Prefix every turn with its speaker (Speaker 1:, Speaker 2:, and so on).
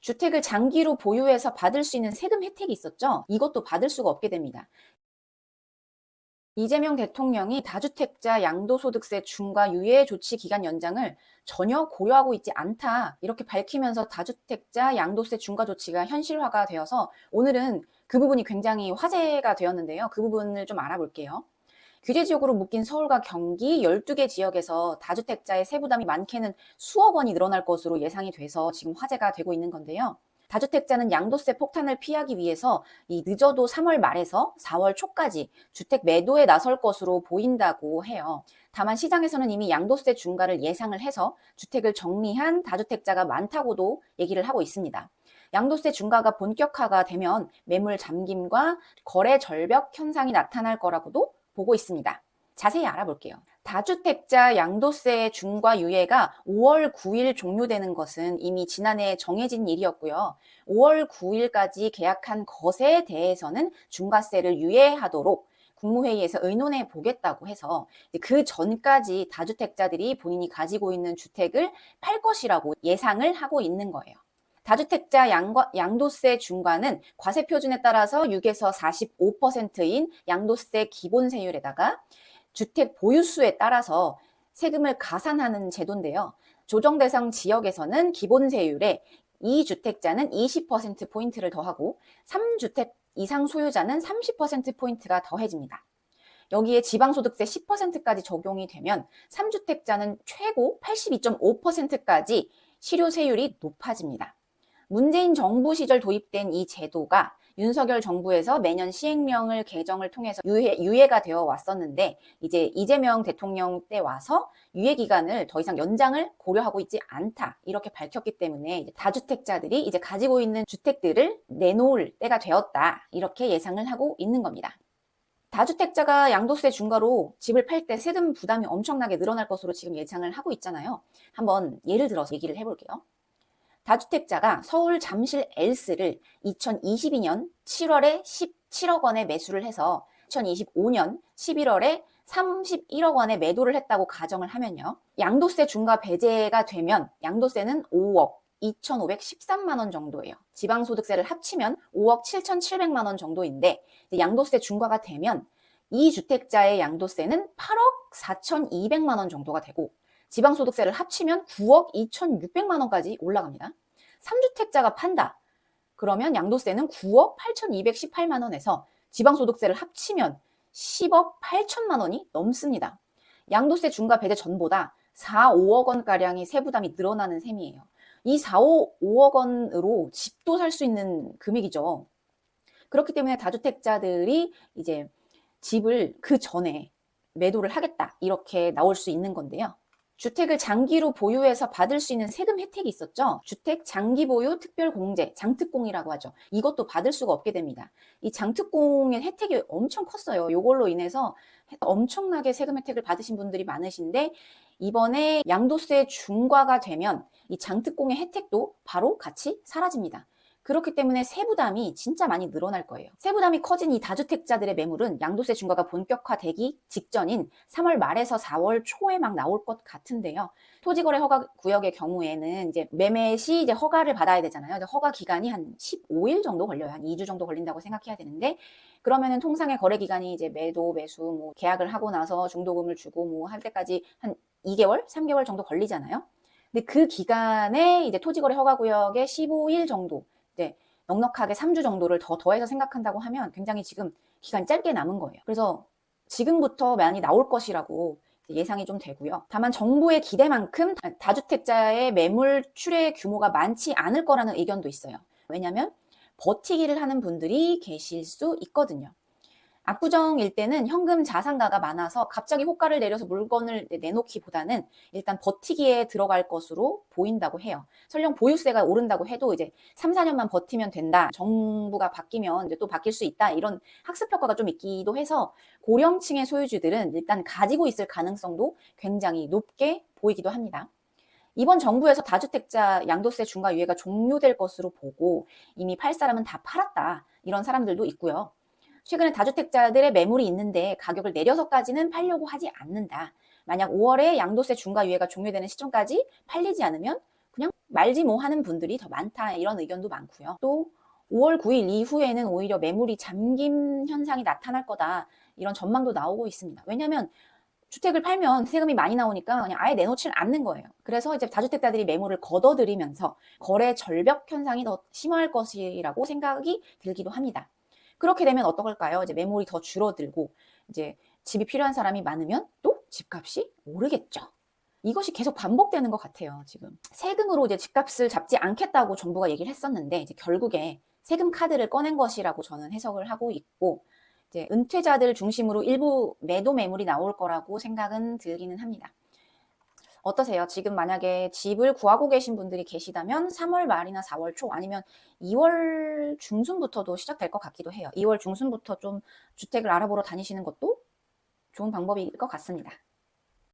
Speaker 1: 주택을 장기로 보유해서 받을 수 있는 세금 혜택이 있었죠. 이것도 받을 수가 없게 됩니다. 이재명 대통령이 다주택자 양도소득세 중과 유예 조치 기간 연장을 전혀 고려하고 있지 않다, 이렇게 밝히면서 다주택자 양도세 중과 조치가 현실화가 되어서 오늘은 그 부분이 굉장히 화제가 되었는데요. 그 부분을 좀 알아볼게요. 규제 지역으로 묶인 서울과 경기 12개 지역에서 다주택자의 세부담이 많게는 수억 원이 늘어날 것으로 예상이 돼서 지금 화제가 되고 있는 건데요. 다주택자는 양도세 폭탄을 피하기 위해서 이 늦어도 3월 말에서 4월 초까지 주택 매도에 나설 것으로 보인다고 해요. 다만 시장에서는 이미 양도세 중과를 예상을 해서 주택을 정리한 다주택자가 많다고도 얘기를 하고 있습니다. 양도세 중과가 본격화가 되면 매물 잠김과 거래 절벽 현상이 나타날 거라고도 보고 있습니다. 자세히 알아볼게요. 다주택자 양도세 중과 유예가 5월 9일 종료되는 것은 이미 지난해 정해진 일이었고요. 5월 9일까지 계약한 것에 대해서는 중과세를 유예하도록 국무회의에서 의논해 보겠다고 해서 그 전까지 다주택자들이 본인이 가지고 있는 주택을 팔 것이라고 예상을 하고 있는 거예요. 다주택자 양도세 중과는 과세표준에 따라서 6에서 45%인 양도세 기본세율에다가 주택 보유수에 따라서 세금을 가산하는 제도인데요. 조정 대상 지역에서는 기본세율에 2주택자는 20%포인트를 더하고 3주택 이상 소유자는 30%포인트가 더해집니다. 여기에 지방소득세 10%까지 적용이 되면 3주택자는 최고 82.5%까지 실효세율이 높아집니다. 문재인 정부 시절 도입된 이 제도가 윤석열 정부에서 매년 시행령을 개정을 통해서 유예가 되어 왔었는데, 이제 이재명 대통령 때 와서 유예 기간을 더 이상 연장을 고려하고 있지 않다, 이렇게 밝혔기 때문에 이제 다주택자들이 이제 가지고 있는 주택들을 내놓을 때가 되었다, 이렇게 예상을 하고 있는 겁니다. 다주택자가 양도세 중과로 집을 팔 때 세금 부담이 엄청나게 늘어날 것으로 지금 예상을 하고 있잖아요. 한번 예를 들어서 얘기를 해볼게요. 다주택자가 서울 잠실 L스를 2022년 7월에 17억 원에 매수를 해서 2025년 11월에 31억 원에 매도를 했다고 가정을 하면요. 양도세 중과 배제가 되면 양도세는 5억 2,513만 원 정도예요. 지방소득세를 합치면 5억 7,700만 원 정도인데, 양도세 중과가 되면 이 주택자의 양도세는 8억 4,200만 원 정도가 되고, 지방소득세를 합치면 9억 2,600만 원까지 올라갑니다. 3주택자가 판다. 그러면 양도세는 9억 8,218만 원에서 지방소득세를 합치면 10억 8천만 원이 넘습니다. 양도세 중과 배제 전보다 4, 5억 원가량의 세부담이 늘어나는 셈이에요. 이 4, 5억 원으로 집도 살 수 있는 금액이죠. 그렇기 때문에 다주택자들이 이제 집을 그 전에 매도를 하겠다, 이렇게 나올 수 있는 건데요. 주택을 장기로 보유해서 받을 수 있는 세금 혜택이 있었죠. 주택 장기 보유 특별공제, 장특공이라고 하죠. 이것도 받을 수가 없게 됩니다. 이 장특공의 혜택이 엄청 컸어요. 이걸로 인해서 엄청나게 세금 혜택을 받으신 분들이 많으신데, 이번에 양도세 중과가 되면 이 장특공의 혜택도 바로 같이 사라집니다. 그렇기 때문에 세부담이 진짜 많이 늘어날 거예요. 세부담이 커진 이 다주택자들의 매물은 양도세 중과가 본격화되기 직전인 3월 말에서 4월 초에 막 나올 것 같은데요. 토지거래 허가 구역의 경우에는 이제 매매 시 이제 허가를 받아야 되잖아요. 허가 기간이 한 15일 정도 걸려요. 한 2주 정도 걸린다고 생각해야 되는데, 그러면은 통상의 거래 기간이 이제 매도, 매수, 뭐 계약을 하고 나서 중도금을 주고 뭐 할 때까지 한 2개월, 3개월 정도 걸리잖아요. 근데 그 기간에 이제 토지거래 허가구역에 15일 정도, 네, 넉넉하게 3주 정도를 더해서 생각한다고 하면 굉장히 지금 기간이 짧게 남은 거예요. 그래서 지금부터 많이 나올 것이라고 예상이 좀 되고요. 다만 정부의 기대만큼 다주택자의 매물 출회 규모가 많지 않을 거라는 의견도 있어요. 왜냐하면 버티기를 하는 분들이 계실 수 있거든요. 압구정일 때는 현금 자산가가 많아서 갑자기 호가를 내려서 물건을 내놓기보다는 일단 버티기에 들어갈 것으로 보인다고 해요. 설령 보유세가 오른다고 해도 이제 3, 4년만 버티면 된다, 정부가 바뀌면 이제 또 바뀔 수 있다, 이런 학습 효과가 좀 있기도 해서 고령층의 소유주들은 일단 가지고 있을 가능성도 굉장히 높게 보이기도 합니다. 이번 정부에서 다주택자 양도세 중과 유예가 종료될 것으로 보고 이미 팔 사람은 다 팔았다, 이런 사람들도 있고요. 최근에 다주택자들의 매물이 있는데 가격을 내려서까지는 팔려고 하지 않는다. 만약 5월에 양도세 중과 유예가 종료되는 시점까지 팔리지 않으면 그냥 말지 뭐 하는 분들이 더 많다 이런 의견도 많고요. 또 5월 9일 이후에는 오히려 매물이 잠김 현상이 나타날 거다 이런 전망도 나오고 있습니다. 왜냐하면 주택을 팔면 세금이 많이 나오니까 그냥 아예 내놓질 않는 거예요. 그래서 이제 다주택자들이 매물을 걷어들이면서 거래 절벽 현상이 더 심화할 것이라고 생각이 들기도 합니다. 그렇게 되면 어떨까요? 이제 매물이 더 줄어들고 이제 집이 필요한 사람이 많으면 또 집값이 오르겠죠. 이것이 계속 반복되는 것 같아요, 지금. 세금으로 이제 집값을 잡지 않겠다고 정부가 얘기를 했었는데, 이제 결국에 세금 카드를 꺼낸 것이라고 저는 해석을 하고 있고, 이제 은퇴자들 중심으로 일부 매도 매물이 나올 거라고 생각은 들기는 합니다. 어떠세요? 지금 만약에 집을 구하고 계신 분들이 계시다면 3월 말이나 4월 초 아니면 2월 중순부터도 시작될 것 같기도 해요. 2월 중순부터 좀 주택을 알아보러 다니시는 것도 좋은 방법일 것 같습니다.